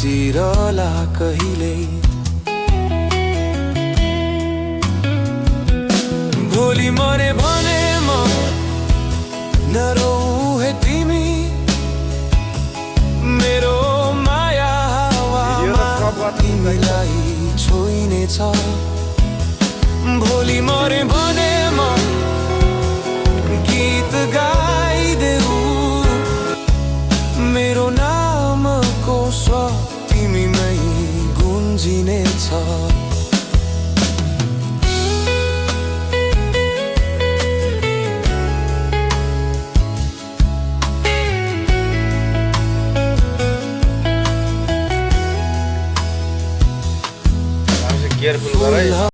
बाँचिरहला कहिले। भोलि मरे भने म नरौ है तिमी, मेरो माया हावामा तिमीलाई छोइनेछ। भोलि मरे भने म गीत गाइदेऊ, मेरो नामको स्वर तिमीमै गुन्जिनेछ।